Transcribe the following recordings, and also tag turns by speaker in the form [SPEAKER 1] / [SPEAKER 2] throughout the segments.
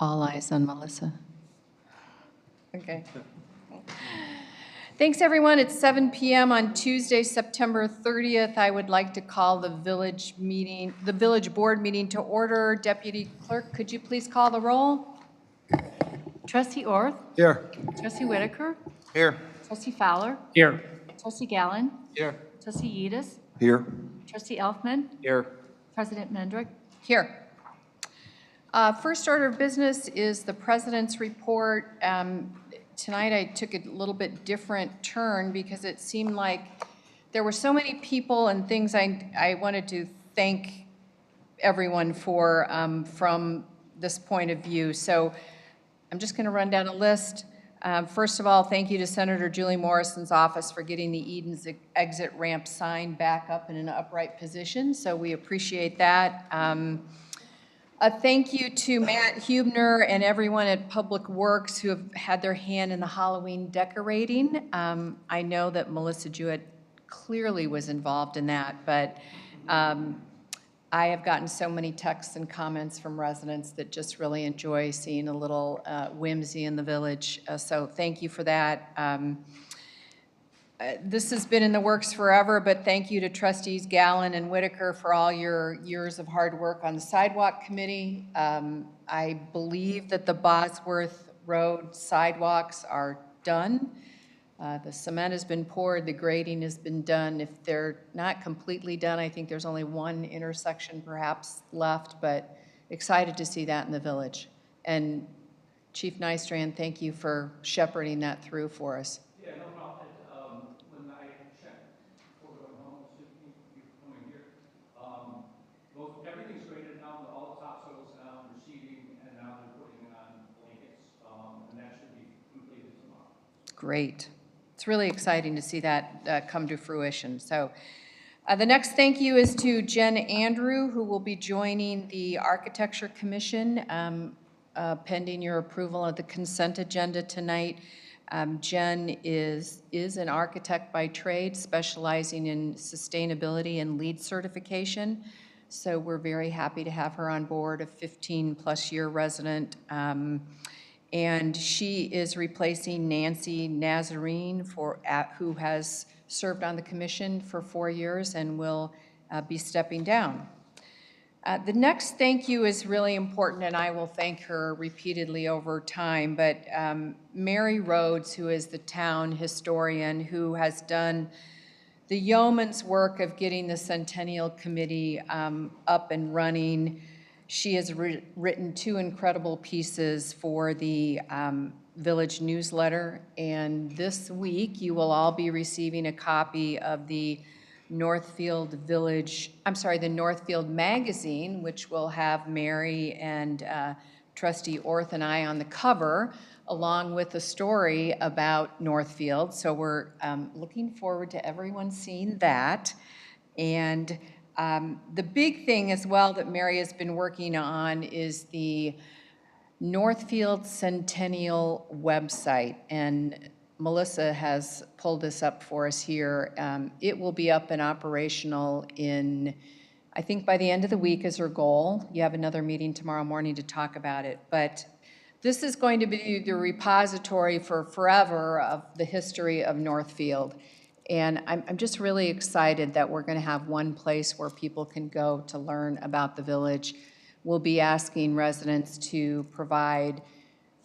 [SPEAKER 1] All eyes on Melissa.
[SPEAKER 2] Okay. Thanks, everyone. It's 7 p.m. on Tuesday, September 30th. I would like to call the village board meeting to order. Deputy Clerk, could you please call the roll?
[SPEAKER 3] Trustee Orth?
[SPEAKER 4] Here.
[SPEAKER 3] Trustee Whitaker?
[SPEAKER 4] Here.
[SPEAKER 3] Trustee Fowler?
[SPEAKER 4] Here.
[SPEAKER 3] Trustee Gallen?
[SPEAKER 4] Here.
[SPEAKER 3] Trustee Yedis?
[SPEAKER 4] Here.
[SPEAKER 3] Trustee Elfman?
[SPEAKER 4] Here.
[SPEAKER 3] President Mendrick?
[SPEAKER 2] Here. First order of business is the president's report. Tonight I took a little bit different turn because it seemed like there were so many people and things I wanted to thank everyone for from this point of view. So I'm just going to run down a list. First of all, thank you to Senator Julie Morrison's office for getting the Eden's exit ramp sign back up in an upright position. So we appreciate that. A thank you to Matt Hubner and everyone at Public Works who have had their hand in the Halloween decorating. I know that Melissa Jewett clearly was involved in that, but I have gotten so many texts and comments from residents that just really enjoy seeing a little whimsy in the village. So thank you for that. This has been in the works forever, but thank you to Trustees Gallen and Whitaker for all your years of hard work on the sidewalk committee. I believe that the Bosworth Road sidewalks are done. The cement has been poured, the grading has been done. If they're not completely done, I think there's only one intersection perhaps left, but excited to see that in the village. And Chief Nystrand, thank you for shepherding that through for us.
[SPEAKER 5] Yeah, no problem. When I checked before going home, you coming here, everything's graded now, all the topsoil's now receiving, and now they're putting on blankets, and that should be completed tomorrow.
[SPEAKER 2] Great. It's really exciting to see that come to fruition. So the next thank you is to Jen Andrew, who will be joining the Architecture Commission pending your approval of the consent agenda tonight. Jen is an architect by trade, specializing in sustainability and LEED certification. So we're very happy to have her on board, a 15-plus year resident. And she is replacing Nancy Nazarene, who has served on the commission for 4 years and will be stepping down. The next thank you is really important, and I will thank her repeatedly over time, but Mary Rhodes, who is the town historian, who has done the yeoman's work of getting the Centennial Committee up and running. She has written 2 incredible pieces for the Village newsletter, and this week you will all be receiving a copy of the Northfield magazine, which will have Mary and Trustee Orth and I on the cover, along with a story about Northfield. So we're looking forward to everyone seeing that. And the big thing as well that Mary has been working on is the Northfield Centennial website, and Melissa has pulled this up for us here. It will be up and operational in, I think by the end of the week is her goal. You have another meeting tomorrow morning to talk about it, but this is going to be the repository for forever of the history of Northfield. And I'm just really excited that we're going to have one place where people can go to learn about the village. We'll be asking residents to provide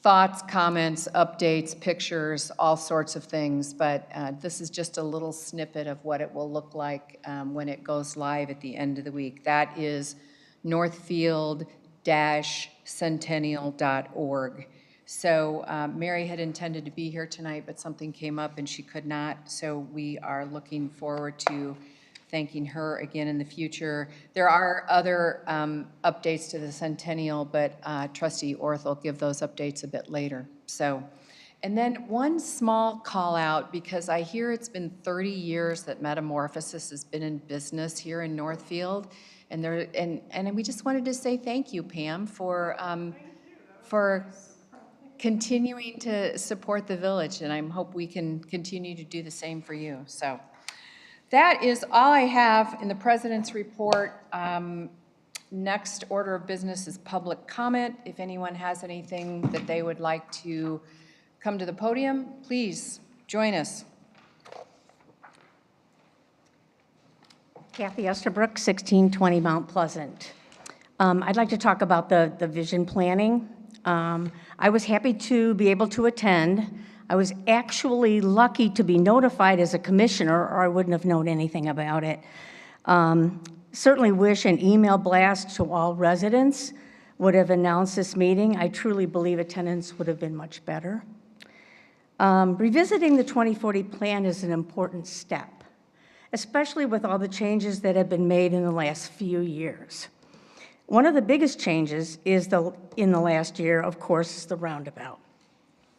[SPEAKER 2] thoughts, comments, updates, pictures, all sorts of things. But this is just a little snippet of what it will look like when it goes live at the end of the week. That is northfield-centennial.org. So Mary had intended to be here tonight, but something came up and she could not. So we are looking forward to thanking her again in the future. There are other updates to the Centennial, but Trustee Orth will give those updates a bit later. So, and then one small call out, because I hear it's been 30 years that Metamorphosis has been in business here in Northfield. And we just wanted to say thank you, Pam, for continuing to support the village, and I hope we can continue to do the same for you. So that is all I have in the president's report. Next order of business is public comment. If anyone has anything that they would like to come to the podium, please join us.
[SPEAKER 1] Kathy Estabrook, 1620 Mount Pleasant. I'd like to talk about the vision planning. I was happy to be able to attend. I was actually lucky to be notified as a commissioner, or I wouldn't have known anything about it. Certainly wish an email blast to all residents would have announced this meeting. I truly believe attendance would have been much better. Revisiting the 2040 plan is an important step, especially with all the changes that have been made in the last few years. One of the biggest changes is in the last year, of course, is the roundabout.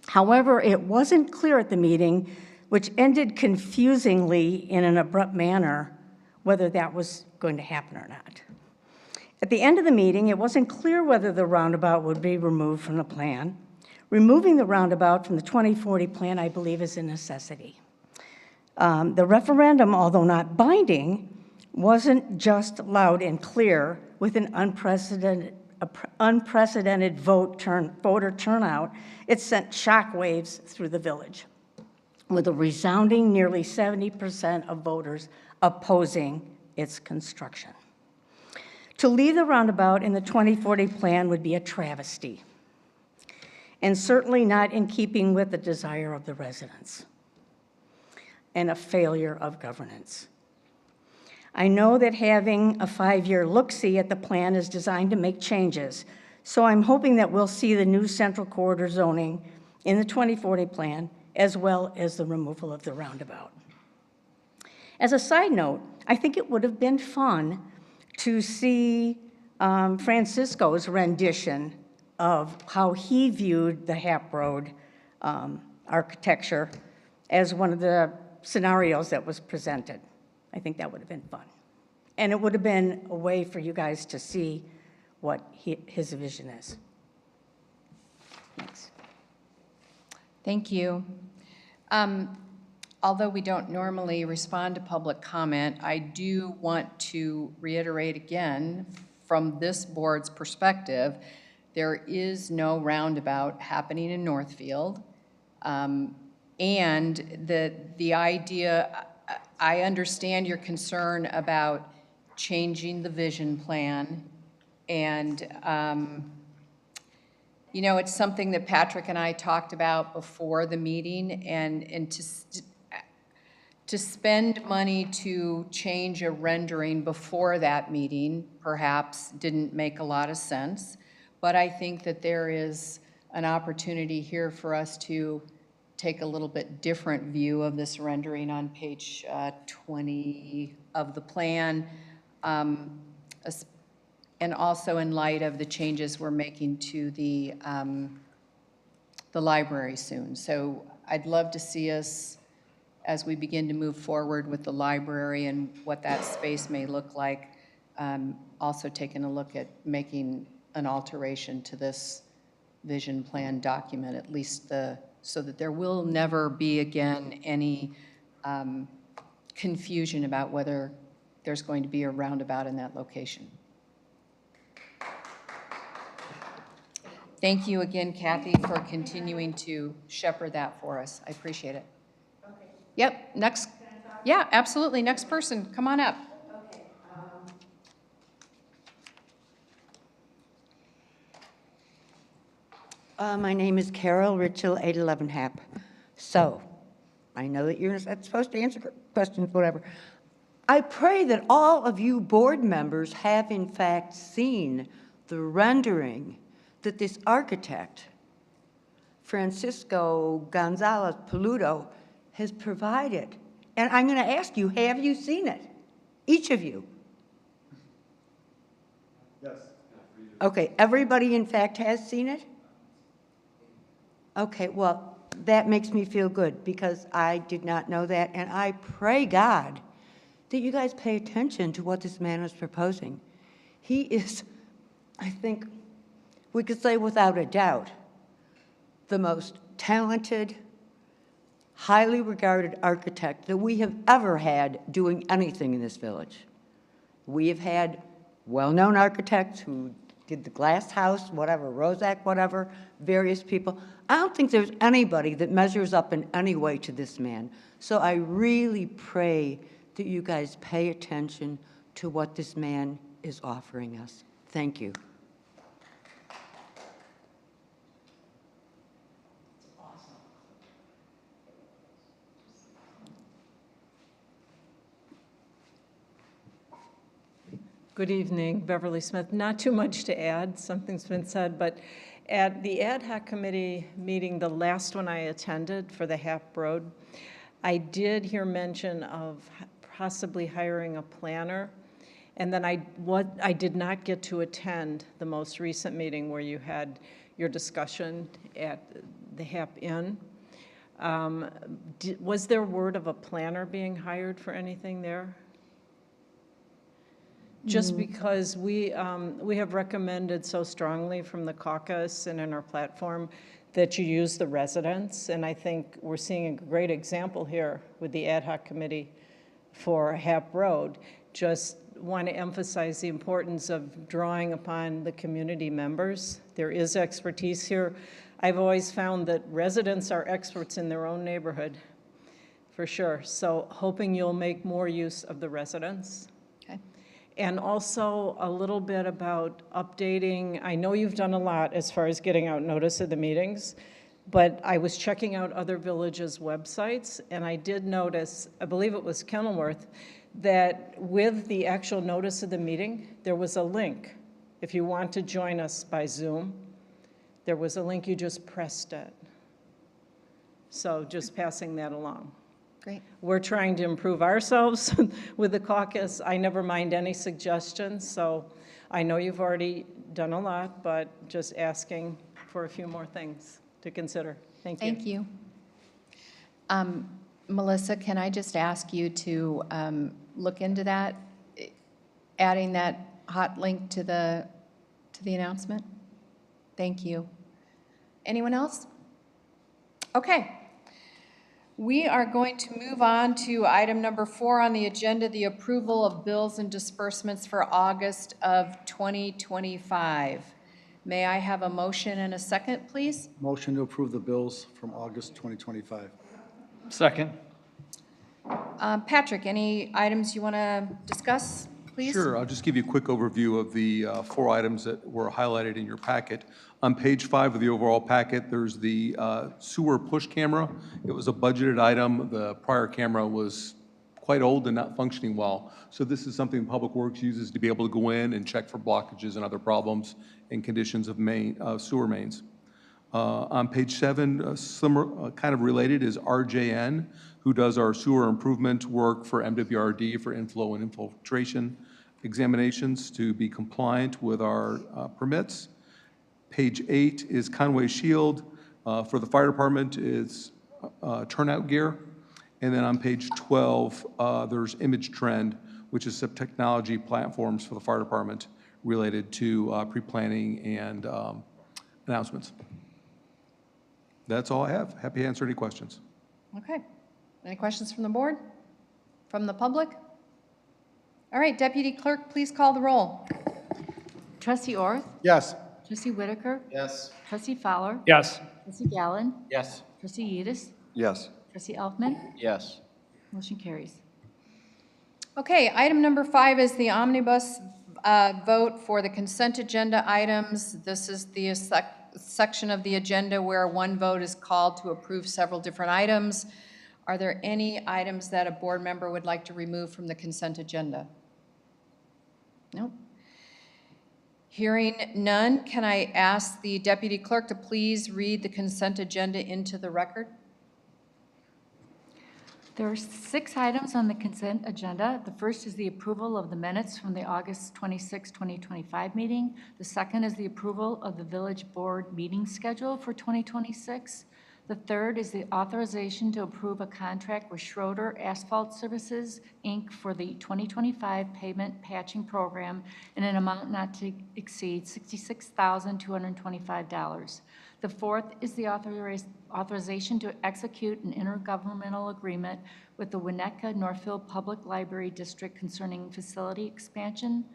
[SPEAKER 1] However, it wasn't clear at the meeting, which ended confusingly in an abrupt manner, whether that was going to happen or not. At the end of the meeting, it wasn't clear whether the roundabout would be removed from the plan. Removing the roundabout from the 2040 plan, I believe, is a necessity. The referendum, although not binding, wasn't just loud and clear with an unprecedented voter turnout. It sent shockwaves through the village, with a resounding nearly 70% of voters opposing its construction. To leave the roundabout in the 2040 plan would be a travesty, and certainly not in keeping with the desire of the residents, and a failure of governance. I know that having a 5-year look-see at the plan is designed to make changes, so I'm hoping that we'll see the new central corridor zoning in the 2040 plan, as well as the removal of the roundabout. As a side note, I think it would have been fun to see Francisco's rendition of how he viewed the Hap Road architecture as one of the scenarios that was presented. I think that would have been fun. And it would have been a way for you guys to see what his vision is. Thanks.
[SPEAKER 2] Thank you. Although we don't normally respond to public comment, I do want to reiterate again, from this board's perspective, there is no roundabout happening in Northfield. And the idea, I understand your concern about changing the vision plan. And, you know, it's something that Patrick and I talked about before the meeting, and to spend money to change a rendering before that meeting perhaps didn't make a lot of sense. But I think that there is an opportunity here for us to take a little bit different view of this rendering on page 20 of the plan, and also in light of the changes we're making to the library soon. So I'd love to see us, as we begin to move forward with the library and what that space may look like, also taking a look at making an alteration to this vision plan document, at least so that there will never be again any confusion about whether there's going to be a roundabout in that location. Thank you again, Kathy, for continuing to shepherd that for us. I appreciate it. Okay. Yep, next. Yeah, absolutely. Next person, come on up.
[SPEAKER 1] Okay.
[SPEAKER 4] My name is Carol Ritchell, 811 Hap. So, I know that you're not supposed to answer questions, whatever. I pray that all of you board members have in fact seen the rendering that this architect, Francisco Gonzalez Peludo, has provided. And I'm going to ask you, have you seen it? Each of you?
[SPEAKER 5] Yes.
[SPEAKER 4] Okay, everybody in fact has seen it? Okay, well, that makes me feel good because I did not know that, and I pray God that you guys pay attention to what this man is proposing. He is, I think, we could say without a doubt, the most talented, highly regarded architect that we have ever had doing anything in this village. We have had well-known architects who did the glass house, whatever, Roszak, whatever, various people. I don't think there's anybody that measures up in any way to this man. So I really pray that you guys pay attention to what this man is offering us. Thank you.
[SPEAKER 6] Good evening, Beverly Smith. Not too much to add, something's been said, but at the ad hoc committee meeting, the last one I attended for the HAP Road, I did hear mention of possibly hiring a planner, and then I did not get to attend the most recent meeting where you had your discussion at the HAP Inn. Was there word of a planner being hired for anything there? Just because we have recommended so strongly from the caucus and in our platform that you use the residents, and I think we're seeing a great example here with the ad hoc committee for HAP Road. Just want to emphasize the importance of drawing upon the community members. There is expertise here. I've always found that residents are experts in their own neighborhood, for sure. So hoping you'll make more use of the residents.
[SPEAKER 2] Okay.
[SPEAKER 6] And also a little bit about updating. I know you've done a lot as far as getting out notice of the meetings, but I was checking out other villages' websites, and I did notice, I believe it was Kenilworth, that with the actual notice of the meeting, there was a link. If you want to join us by Zoom, there was a link, you just pressed it. So just passing that along.
[SPEAKER 2] Great.
[SPEAKER 6] We're trying to improve ourselves with the caucus. I never mind any suggestions, so I know you've already done a lot, but just asking for a few more things to consider. Thank you.
[SPEAKER 2] Thank you. Melissa, can I just ask you to look into that, adding that hot link to the announcement? Thank you. Anyone else? Okay. We are going to move on to item number 4 on the agenda, the approval of bills and disbursements for August of 2025. May I have a motion and a second, please?
[SPEAKER 7] Motion to approve the bills from August 2025.
[SPEAKER 5] Second.
[SPEAKER 2] Patrick, any items you want to discuss, please?
[SPEAKER 8] Sure, I'll just give you a quick overview of the 4 items that were highlighted in your packet. On page 5 of the overall packet, there's the sewer push camera. It was a budgeted item. The prior camera was quite old and not functioning well. So this is something Public Works uses to be able to go in and check for blockages and other problems and conditions of sewer mains. On page 7, similar, kind of related, is RJN, who does our sewer improvement work for MWRD for inflow and infiltration examinations to be compliant with our permits. Page 8 is Conway Shield. For the fire department, it's turnout gear. And then on page 12, there's Image Trend, which is some technology platforms for the fire department related to pre-planning and announcements. That's all I have. Happy to answer any questions.
[SPEAKER 2] Okay. Any questions from the board? From the public? All right, Deputy Clerk, please call the roll.
[SPEAKER 3] Trustee Orth?
[SPEAKER 7] Yes.
[SPEAKER 3] Trustee Whitaker?
[SPEAKER 7] Yes.
[SPEAKER 3] Trustee Fowler?
[SPEAKER 5] Yes.
[SPEAKER 3] Trustee Gallen?
[SPEAKER 5] Yes.
[SPEAKER 3] Trustee Yedis?
[SPEAKER 7] Yes.
[SPEAKER 3] Trustee Elfman?
[SPEAKER 5] Yes.
[SPEAKER 3] Motion carries.
[SPEAKER 2] Okay, item number 5 is the omnibus vote for the consent agenda items. This is the section of the agenda where one vote is called to approve several different items. Are there any items that a board member would like to remove from the consent agenda? No. Hearing none, can I ask the deputy clerk to please read the consent agenda into the record?
[SPEAKER 3] There are 6 items on the consent agenda. The first is the approval of the minutes from the August 26, 2025 meeting. The second is the approval of the village board meeting schedule for 2026. The third is the authorization to approve a contract with Schroeder Asphalt Services, Inc. for the 2025 pavement patching program in an amount not to exceed $66,225. The fourth is the authorization to execute an intergovernmental agreement with the Winnetka Northfield Public Library District concerning facility expansion.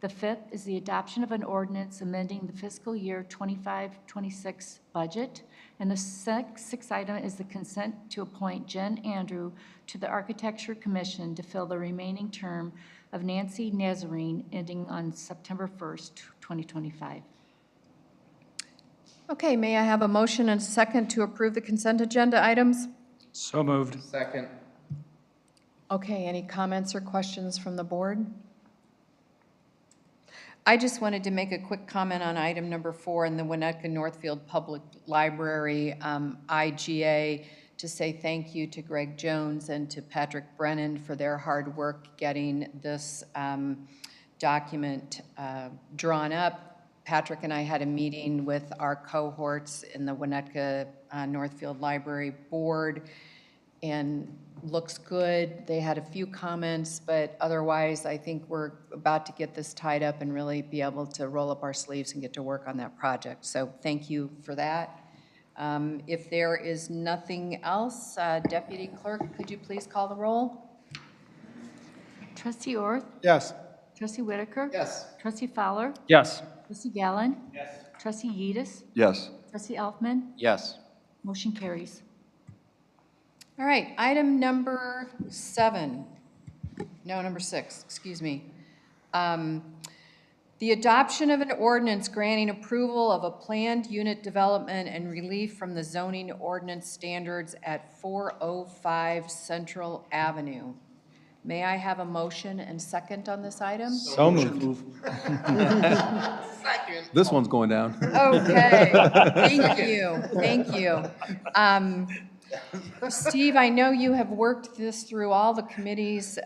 [SPEAKER 3] The fifth is the adoption of an ordinance amending the fiscal year 25-26 budget. And the sixth item is the consent to appoint Jen Andrew to the Architecture Commission to fill the remaining term of Nancy Nazarene ending on September 1st, 2025.
[SPEAKER 2] Okay, may I have a motion and a second to approve the consent agenda items?
[SPEAKER 5] So moved.
[SPEAKER 9] Second.
[SPEAKER 2] Okay, any comments or questions from the board? I just wanted to make a quick comment on item number 4 in the Winnetka Northfield Public Library IGA, to say thank you to Greg Jones and to Patrick Brennan for their hard work getting this document drawn up. Patrick and I had a meeting with our cohorts in the Winnetka Northfield Library Board, and looks good. They had a few comments, but otherwise, I think we're about to get this tied up and really be able to roll up our sleeves and get to work on that project. So thank you for that. If there is nothing else, Deputy Clerk, could you please call the roll?
[SPEAKER 3] Trustee Orth?
[SPEAKER 7] Yes.
[SPEAKER 3] Trustee Whitaker?
[SPEAKER 9] Yes.
[SPEAKER 3] Trustee Fowler?
[SPEAKER 5] Yes.
[SPEAKER 3] Trustee Gallen? Yes. Trustee Yetis?
[SPEAKER 9] Yes.
[SPEAKER 3] Trustee Elfman?
[SPEAKER 9] Yes.
[SPEAKER 3] Motion carries.
[SPEAKER 2] All right, item number 6, excuse me. The adoption of an ordinance granting approval of a planned unit development and relief from the zoning ordinance standards at 405 Central Avenue. May I have a motion and second on this item?
[SPEAKER 5] So moved.
[SPEAKER 8] This one's going down.
[SPEAKER 2] Okay, thank you. Steve, I know you have worked this through all the committees,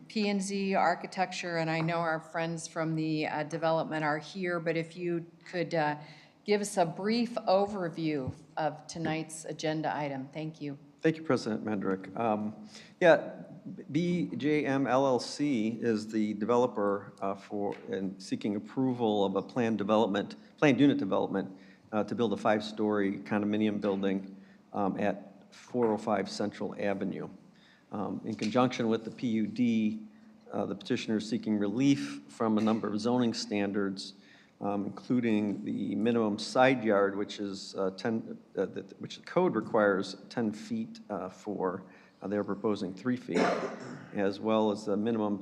[SPEAKER 2] P&Z, Architecture, and I know our friends from the development are here, but if you could give us a brief overview of tonight's agenda item. Thank you.
[SPEAKER 10] Thank you, President Mendrick. Yeah, BJM LLC is the developer and seeking approval of a planned unit development to build a 5-story condominium building at 405 Central Avenue. In conjunction with the PUD, the petitioner is seeking relief from a number of zoning standards, including the minimum side yard, which is which the code requires 10 feet for. They're proposing 3 feet, as well as the minimum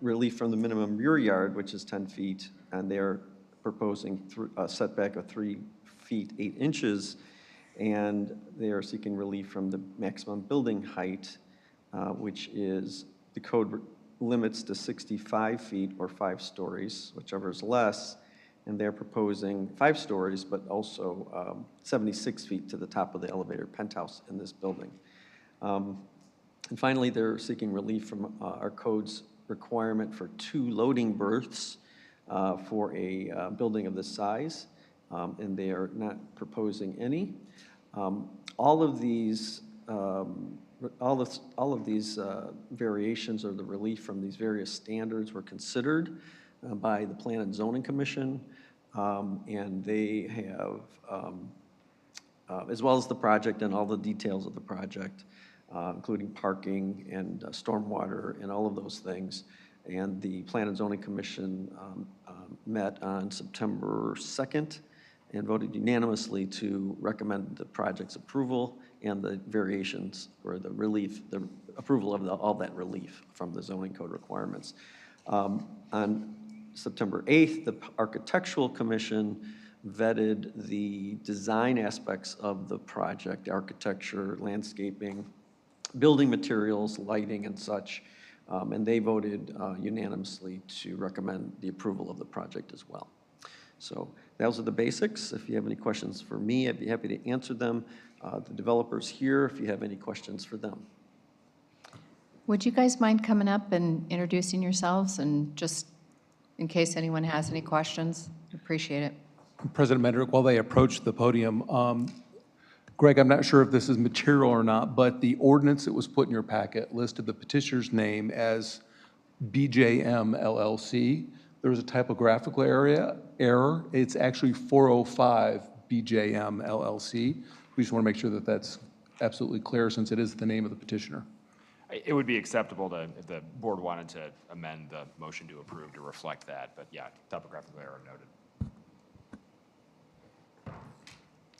[SPEAKER 10] relief from the minimum rear yard, which is 10 feet, and they're proposing a setback of 3 feet 8 inches, and they are seeking relief from the maximum building height, which is the code limits to 65 feet or 5 stories, whichever is less, and they're proposing 5 stories, but also 76 feet to the top of the elevator penthouse in this building. And finally, they're seeking relief from our code's requirement for 2 loading berths for a building of this size, and they are not proposing any. All of these variations or the relief from these various standards were considered by the Plan and Zoning Commission, and they have, as well as the project and all the details of the project, including parking and stormwater and all of those things. And the Plan and Zoning Commission met on September 2nd and voted unanimously to recommend the project's approval and the variations or the relief, the approval of all that relief from the zoning code requirements. On September 8th, the Architectural Commission vetted the design aspects of the project, architecture, landscaping, building materials, lighting, and such, and they voted unanimously to recommend the approval of the project as well. So those are the basics. If you have any questions for me, I'd be happy to answer them. The developer's here if you have any questions for them.
[SPEAKER 2] Would you guys mind coming up and introducing yourselves, and just in case anyone has any questions? Appreciate it.
[SPEAKER 8] President Mendrick, while they approach the podium, Greg, I'm not sure if this is material or not, but the ordinance that was put in your packet listed the petitioner's name as BJM LLC. There was a typographical error. It's actually 405 BJM LLC. We just want to make sure that that's absolutely clear since it is the name of the petitioner.
[SPEAKER 9] It would be acceptable to, if the board wanted to amend the motion to approve to reflect that, but yeah, typographical error noted.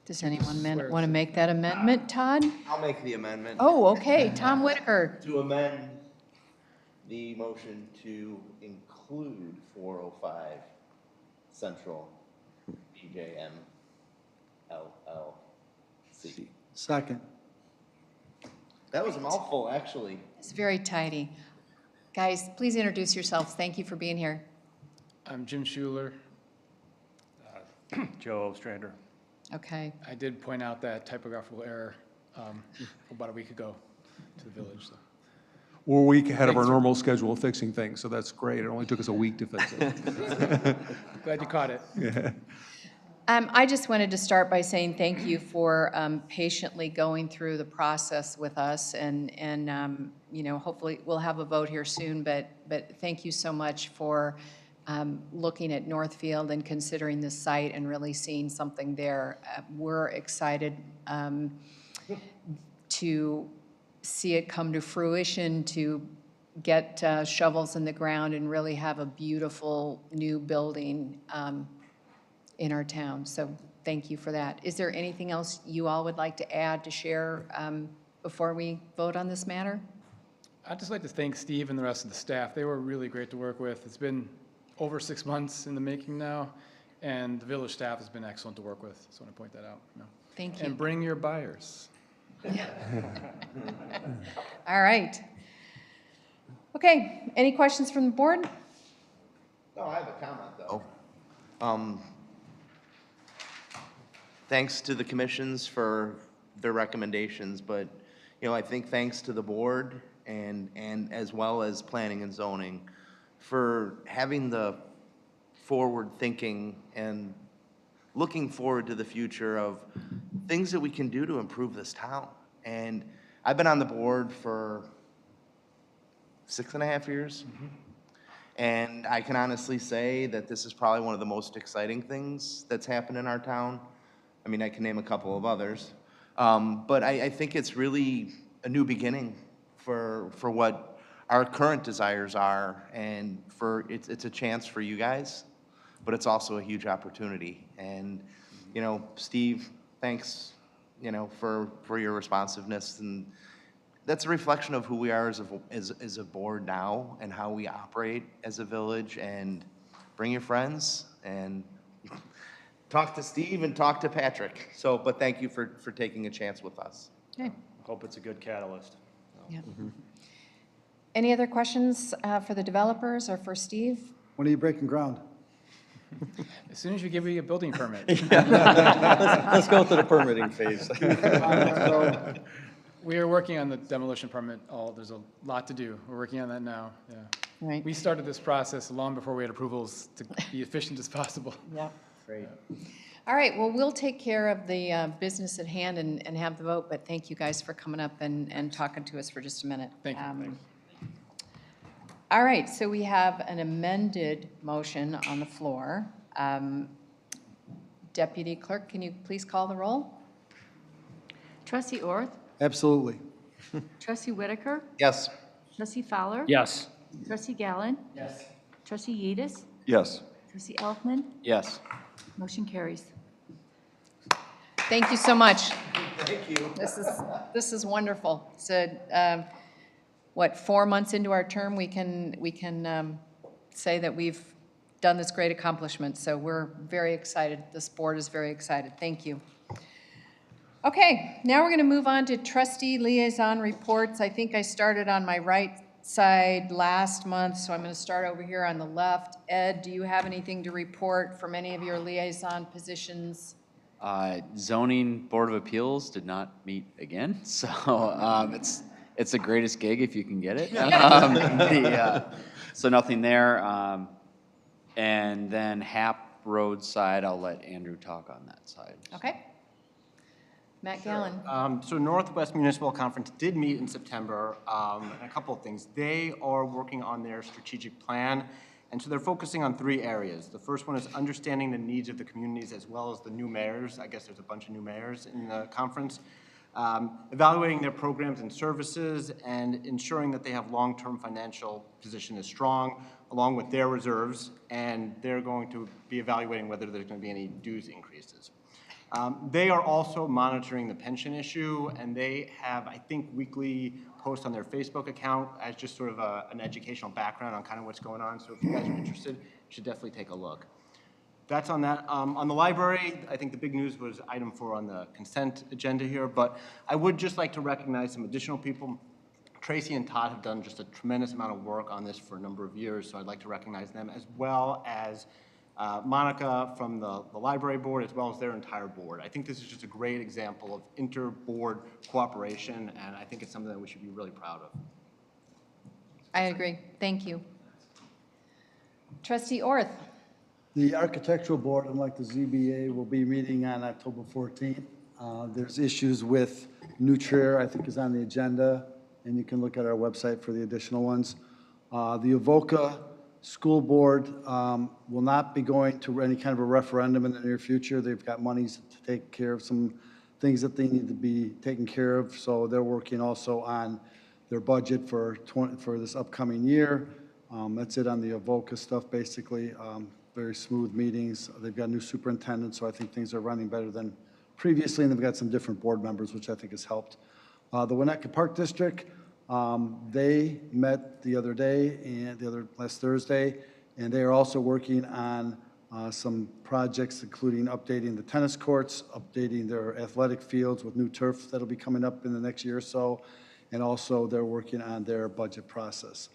[SPEAKER 2] Does anyone want to make that amendment, Todd?
[SPEAKER 11] I'll make the amendment.
[SPEAKER 2] Oh, okay, Tom Whitaker.
[SPEAKER 11] To amend the motion to include 405 Central BJM LLC.
[SPEAKER 7] Second.
[SPEAKER 11] That was a mouthful, actually.
[SPEAKER 2] It's very tidy. Guys, please introduce yourselves. Thank you for being here.
[SPEAKER 5] I'm Jim Schuler.
[SPEAKER 12] Joe Ostrander.
[SPEAKER 2] Okay.
[SPEAKER 5] I did point out that typographical error about a week ago to the village. So.
[SPEAKER 8] We're a week ahead of our normal schedule of fixing things, so that's great. It only took us a week to fix it.
[SPEAKER 5] Glad you caught it.
[SPEAKER 8] Yeah.
[SPEAKER 2] I just wanted to start by saying thank you for patiently going through the process with us, and you know, hopefully we'll have a vote here soon. But thank you so much for looking at Northfield and considering this site and really seeing something there. We're excited to see it come to fruition, to get shovels in the ground and really have a beautiful new building in our town. So thank you for that. Is there anything else you all would like to add, to share before we vote on this matter?
[SPEAKER 5] I'd just like to thank Steve and the rest of the staff. They were really great to work with. It's been over 6 months in the making now, and the village staff has been excellent to work with. So I want to point that out.
[SPEAKER 2] Thank you.
[SPEAKER 5] And bring your buyers.
[SPEAKER 2] All right. Okay, any questions from the board?
[SPEAKER 11] No, I have a comment, though. Thanks to the commissions for their recommendations, but, you know, I think thanks to the board and as well as planning and zoning for having the forward thinking and looking forward to the future of things that we can do to improve this town. And I've been on the board for 6.5 years. And I can honestly say that this is probably one of the most exciting things that's happened in our town. I mean, I can name a couple of others. But I think it's really a new beginning for what our current desires are, and it's a chance for you guys, but it's also a huge opportunity. And, you know, Steve, thanks, you know, for your responsiveness, and that's a reflection of who we are as a board now and how we operate as a village. And bring your friends and talk to Steve and talk to Patrick. So, but thank you for taking a chance with us.
[SPEAKER 2] Okay.
[SPEAKER 12] Hope it's a good catalyst.
[SPEAKER 2] Yeah. Any other questions for the developers or for Steve?
[SPEAKER 7] When are you breaking ground?
[SPEAKER 5] As soon as you give me a building permit.
[SPEAKER 10] Let's go to the permitting phase.
[SPEAKER 5] So, we are working on the demolition permit. There's a lot to do. We're working on that now. Yeah.
[SPEAKER 2] Right.
[SPEAKER 5] We started this process long before we had approvals to be efficient as possible.
[SPEAKER 2] Yeah.
[SPEAKER 10] Great.
[SPEAKER 2] All right, well, we'll take care of the business at hand and have the vote, but thank you guys for coming up and talking to us for just a minute.
[SPEAKER 5] Thank you.
[SPEAKER 2] All right, so we have an amended motion on the floor. Deputy Clerk, can you please call the roll?
[SPEAKER 3] Trustee Orth?
[SPEAKER 7] Absolutely.
[SPEAKER 3] Trustee Whitaker?
[SPEAKER 11] Yes.
[SPEAKER 3] Trustee Fowler?
[SPEAKER 12] Yes.
[SPEAKER 3] Trustee Gallen? Yes. Trustee Yedis?
[SPEAKER 10] Yes.
[SPEAKER 3] Trustee Elfman?
[SPEAKER 12] Yes.
[SPEAKER 3] Motion carries.
[SPEAKER 2] Thank you so much.
[SPEAKER 11] Thank you.
[SPEAKER 2] This is wonderful. So, what, 4 months into our term, we can say that we've done this great accomplishment. So we're very excited. This board is very excited. Thank you. Okay, now we're going to move on to trustee liaison reports. I think I started on my right side last month, so I'm going to start over here on the left. Ed, do you have anything to report from any of your liaison positions?
[SPEAKER 13] Zoning Board of Appeals did not meet again, so it's the greatest gig if you can get it. So nothing there. And then Hap Road side, I'll let Andrew talk on that side.
[SPEAKER 2] Okay. Matt Gallen.
[SPEAKER 14] So Northwest Municipal Conference did meet in September, and a couple of things. They are working on their strategic plan, and so they're focusing on 3 areas. The first one is understanding the needs of the communities as well as the new mayors. I guess there's a bunch of new mayors in the conference. evaluating their programs and services, and ensuring that they have long-term financial position is strong, along with their reserves, and they're going to be evaluating whether there's going to be any dues increases. They are also monitoring the pension issue, and they have, I think, weekly posts on their Facebook account as just sort of an educational background on kind of what's going on. So if you guys are interested, you should definitely take a look. That's on that. On the library, I think the big news was item 4 on the consent agenda here, but I would just like to recognize some additional people. Tracy and Todd have done just a tremendous amount of work on this for a number of years, so I'd like to recognize them, as well as Monica from the library board, as well as their entire board. I think this is just a great example of inter-board cooperation, and I think it's something that we should be really proud of.
[SPEAKER 2] I agree. Thank you. Trustee Orth.
[SPEAKER 7] The Architectural Board, unlike the ZBA, will be meeting on October 14th. There's issues with new chair, I think is on the agenda, and you can look at our website for the additional ones. The Avoca School Board will not be going to any kind of a referendum in the near future. They've got monies to take care of some things that they need to be taken care of, so they're working also on their budget for this upcoming year. That's it on the Avoca stuff, basically. Very smooth meetings. They've got a new superintendent, so I think things are running better than previously, and they've got some different board members, which I think has helped. The Winnetka Park District, they met the other day, and last Thursday, and they are also working on some projects, including updating the tennis courts, updating their athletic fields with new turf that'll be coming up in the next year or so, and also they're working on their budget process.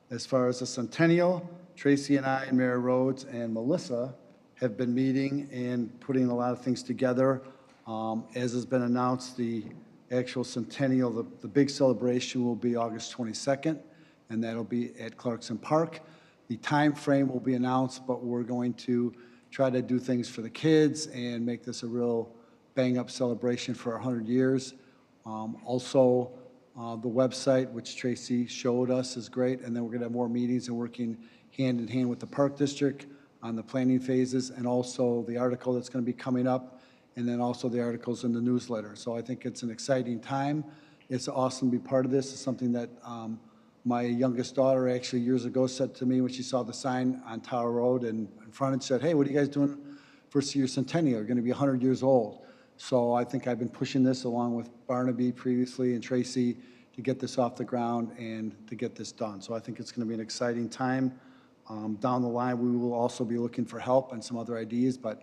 [SPEAKER 7] As far as the Centennial, Tracy and I, and Mary Rhodes and Melissa have been meeting and putting a lot of things together. As has been announced, the actual Centennial, the big celebration will be August 22nd, and that'll be at Clarkson Park. The time frame will be announced, but we're going to try to do things for the kids and make this a real bang-up celebration for 100 years. Also, the website, which Tracy showed us, is great, and then we're going to have more meetings and working hand in hand with the Park District on the planning phases, and also the article that's going to be coming up, and then also the articles in the newsletter. So I think it's an exciting time. It's awesome to be part of this. It's something that my youngest daughter actually years ago said to me when she saw the sign on Tower Road and in front and said, "Hey, what are you guys doing for your centennial? You're going to be 100 years old." So I think I've been pushing this along with Barnaby previously and Tracy to get this off the ground and to get this done. So I think it's going to be an exciting time. Down the line, we will also be looking for help and some other ideas, but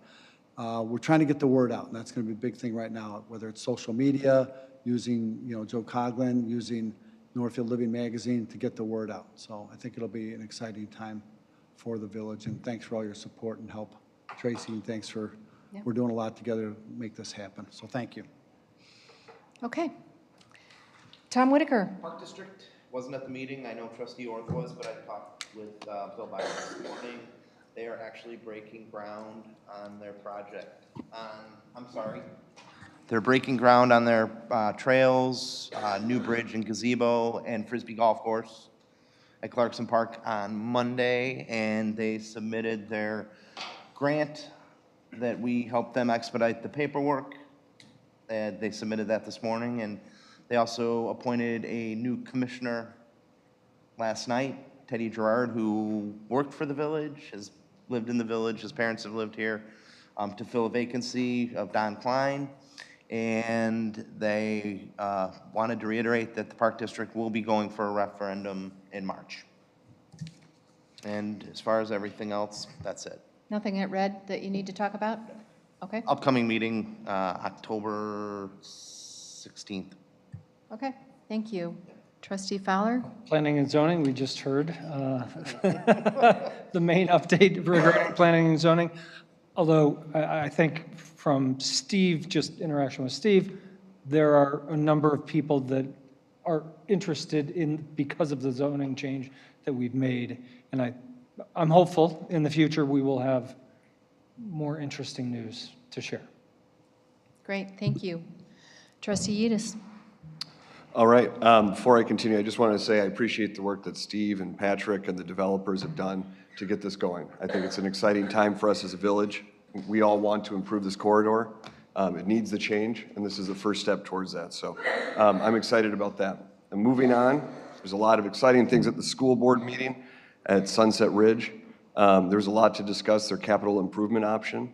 [SPEAKER 7] we're trying to get the word out, and that's going to be a big thing right now, whether it's social media, using Joe Coughlin, using Northfield Living Magazine to get the word out. So I think it'll be an exciting time for the village, and thanks for all your support and help, Tracy, and thanks for, we're doing a lot together to make this happen. So thank you.
[SPEAKER 2] Okay. Tom Whitaker.
[SPEAKER 11] Park District wasn't at the meeting. I know Trustee Orth was, but I talked with Bill Byron this morning. They are actually breaking ground on their project. They're breaking ground on their trails, new bridge and gazebo, and Frisbee golf course at Clarkson Park on Monday, and they submitted their grant that we helped them expedite the paperwork. They submitted that this morning, and they also appointed a new commissioner last night, Teddy Gerard, who worked for the village, has lived in the village, his parents have lived here, to fill a vacancy of Don Klein. And they wanted to reiterate that the Park District will be going for a referendum in March. And as far as everything else, that's it.
[SPEAKER 2] Nothing at red that you need to talk about? Okay.
[SPEAKER 11] Upcoming meeting, October 16th.
[SPEAKER 2] Okay. Thank you. Trustee Fowler?
[SPEAKER 15] Planning and zoning, we just heard the main update regarding planning and zoning. Although I think from Steve, just interaction with Steve, there are a number of people that are interested in, because of the zoning change that we've made. And I'm hopeful in the future we will have more interesting news to share.
[SPEAKER 2] Great. Thank you. Trustee Yedis?
[SPEAKER 16] All right. Before I continue, I just want to say I appreciate the work that Steve and Patrick and the developers have done to get this going. I think it's an exciting time for us as a village. We all want to improve this corridor, It needs the change, and this is the first step towards that. So I'm excited about that. And moving on, there's a lot of exciting things at the school board meeting at Sunset Ridge. There's a lot to discuss their capital improvement option.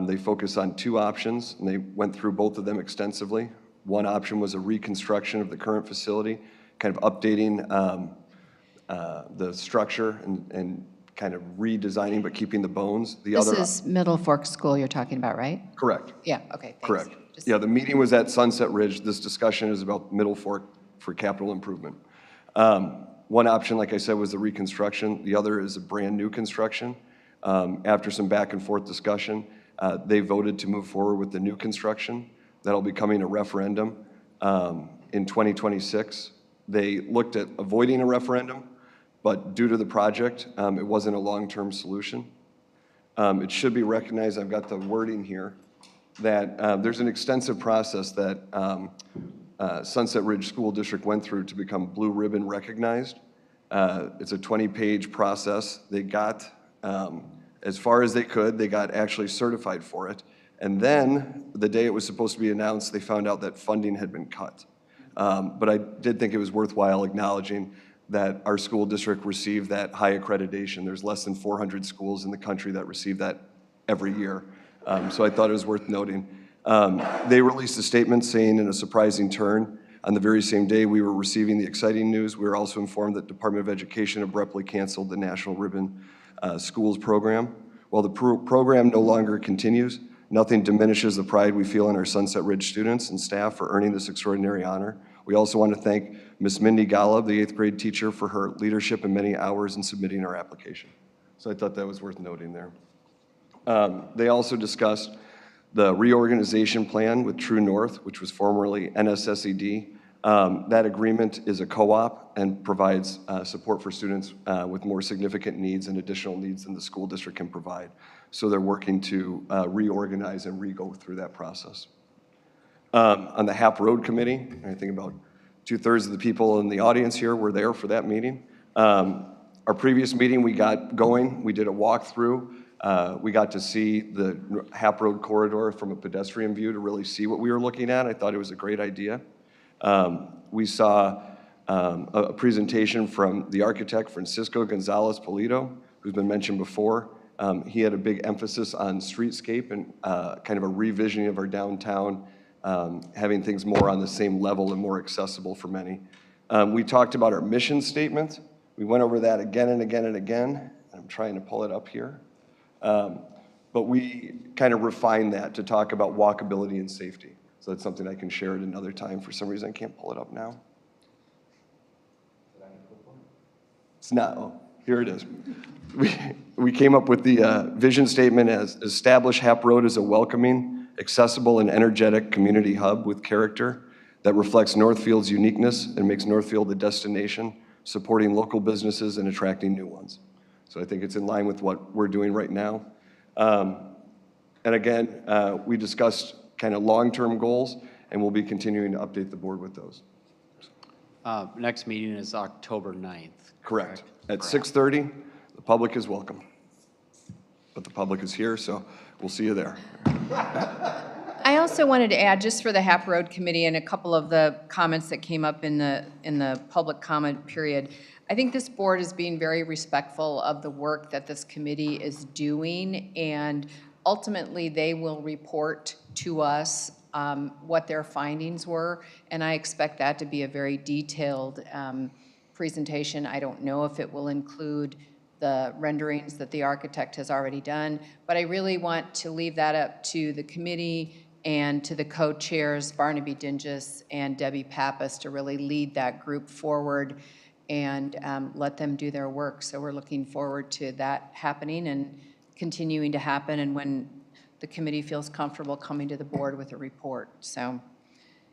[SPEAKER 16] They focus on two options, and they went through both of them extensively. One option was a reconstruction of the current facility, kind of updating the structure and kind of redesigning but keeping the bones. The
[SPEAKER 2] This
[SPEAKER 16] other
[SPEAKER 2] is Middle Fork School you're talking about, right?
[SPEAKER 16] Correct.
[SPEAKER 2] Yeah, okay, thanks.
[SPEAKER 16] Correct. Yeah, the meeting was at Sunset Ridge. This discussion is about Middle Fork for capital improvement. One option, like I said, was the reconstruction. The other is a brand-new construction. After some back and forth discussion, they voted to move forward with the new construction. That'll be coming a referendum in 2026. They looked at avoiding a referendum, but due to the project, it wasn't a long-term solution. It should be recognized, I've got the wording here, that there's an extensive process that Sunset Ridge School District went through to become Blue Ribbon recognized. It's a 20-page process. They got, as far as they could, they got actually certified for it. And then, the day it was supposed to be announced, they found out that funding had been cut. But I did think it was worthwhile acknowledging that our school district received that high accreditation. There's less than 400 schools in the country that receive that every year. So I thought it was worth noting. They released a statement saying, in a surprising turn, on the very same day we were receiving the exciting news, we were also informed that Department of Education abruptly canceled the National Ribbon Schools program. While the program no longer continues, nothing diminishes the pride we feel in our Sunset Ridge students and staff for earning this extraordinary honor. We also want to thank Ms. Mindy Golub, the 8th grade teacher, for her leadership and many hours in submitting our application. So I thought that was worth noting there. They also discussed the reorganization plan with True North, which was formerly NSSED. That agreement is a co-op and provides support for students with more significant needs and additional needs than the school district can provide. So they're working to reorganize and re-go through that process. On the HAP Road Committee, I think about 2/3 of the people in the audience here were there for that meeting. Our previous meeting, we got going. We did a walkthrough. We got to see the HAP Road corridor from a pedestrian view to really see what we were looking at. I thought it was a great idea. We saw a presentation from the architect, Francisco Gonzalez Polito, who's been mentioned before. He had a big emphasis on streetscape and kind of a revisioning of our downtown, having things more on the same level and more accessible for many. We talked about our mission statement. We went over that again and again and again. I'm trying to pull it up here. But we kind of refined that to talk about walkability and safety. So that's something I can share at another time. For some reason, I can't pull it up now. It's not, oh, here it is. We came up with the vision statement as establish Hap Road as a welcoming, accessible, and energetic community hub with character that reflects Northfield's uniqueness and makes Northfield a destination, supporting local businesses and attracting new ones. So I think it's in line with what we're doing right now. And again, we discussed kind of long-term goals, and we'll be continuing to update the board with those.
[SPEAKER 13] Next meeting is October 9th.
[SPEAKER 16] Correct. At 6:30, the public is welcome. But the public is here, so we'll see you there.
[SPEAKER 2] I also wanted to add, just for the HAP Road Committee and a couple of the comments that came up in the public comment period, I think this board is being very respectful of the work that this committee is doing, and ultimately they will report to us what their findings were, and I expect that to be a very detailed presentation. I don't know if it will include the renderings that the architect has already done, but I really want to leave that up to the committee and to the co-chairs, Barnaby Dinges and Debbie Pappas, to really lead that group forward and let them do their work. So we're looking forward to that happening and continuing to happen, and when the committee feels comfortable coming to the board with a report. So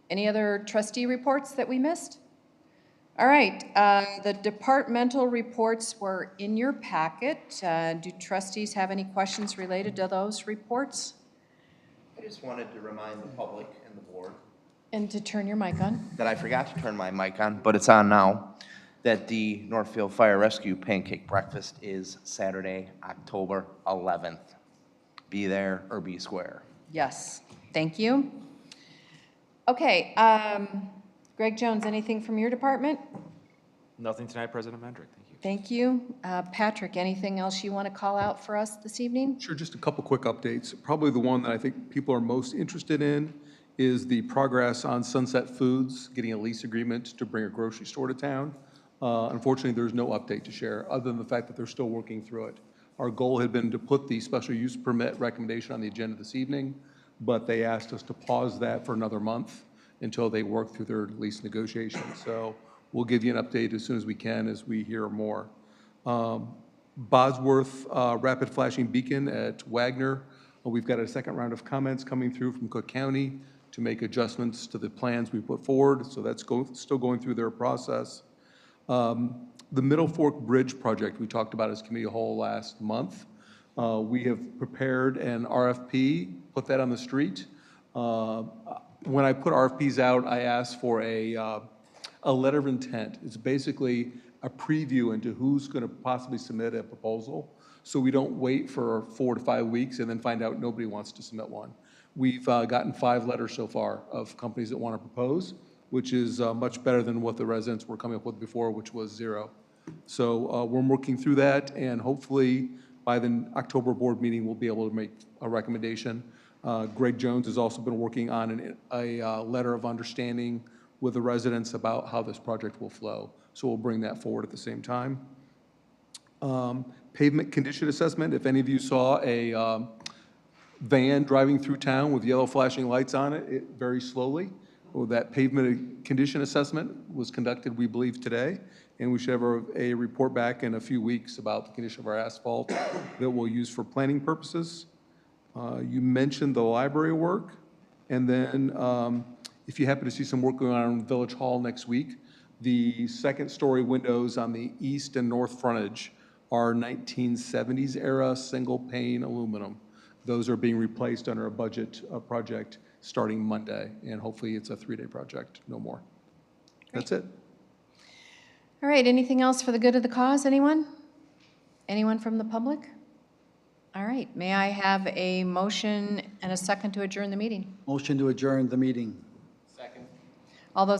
[SPEAKER 2] any other trustee reports that we missed? All right, the departmental reports were in your packet. Do trustees have any questions related to those reports?
[SPEAKER 11] I just wanted to remind the public and the board.
[SPEAKER 2] And to turn your mic on.
[SPEAKER 11] That I forgot to turn my mic on, but it's on now, that the Northfield Fire Rescue Pancake Breakfast is Saturday, October 11th. Be there or be square.
[SPEAKER 2] Yes. Thank you. Okay, Greg Jones, anything from your department?
[SPEAKER 9] Nothing tonight, President Mendrick. Thank you.
[SPEAKER 2] Thank you. Patrick, anything else you want to call out for us this evening?
[SPEAKER 8] Sure, just a couple quick updates. Probably the one that I think people are most interested in is the progress on Sunset Foods, getting a lease agreement to bring a grocery store to town. Unfortunately, there's no update to share, other than the fact that they're still working through it. Our goal had been to put the special use permit recommendation on the agenda this evening, but they asked us to pause that for another month until they work through their lease negotiations. So we'll give you an update as soon as we can as we hear more. Bosworth Rapid Flashing Beacon at Wagner, we've got a second round of comments coming through from Cook County to make adjustments to the plans we put forward, so that's still going through their process. The Middle Fork Bridge project we talked about as committee whole last month. We have prepared an RFP, put that on the street. When I put RFPs out, I asked for a letter of intent. It's basically a preview into who's going to possibly submit a proposal, so we don't wait for 4 to 5 weeks and then find out nobody wants to submit one. We've gotten 5 letters so far of companies that want to propose, which is much better than what the residents were coming up with before, which was 0. So we're working through that, and hopefully by the October board meeting, we'll be able to make a recommendation. Greg Jones has also been working on a letter of understanding with the residents about how this project will flow. So we'll bring that forward at the same time. Pavement condition assessment, if any of you saw a van driving through town with yellow flashing lights on it very slowly. Well, that pavement condition assessment was conducted, we believe, today, and we should have a report back in a few weeks about the condition of our asphalt that we'll use for planning purposes. You mentioned the library work, and then if you happen to see some work going on in Village Hall next week, the second-story windows on the east and north frontage are 1970s era single-pane aluminum. Those are being replaced under a budget project starting Monday, and hopefully it's a 3-day project, no more. That's it.
[SPEAKER 2] All right, anything else for the good of the cause, anyone? Anyone from the public? All right, may I have a motion and a second to adjourn the meeting?
[SPEAKER 7] Motion to adjourn the meeting.
[SPEAKER 2] All those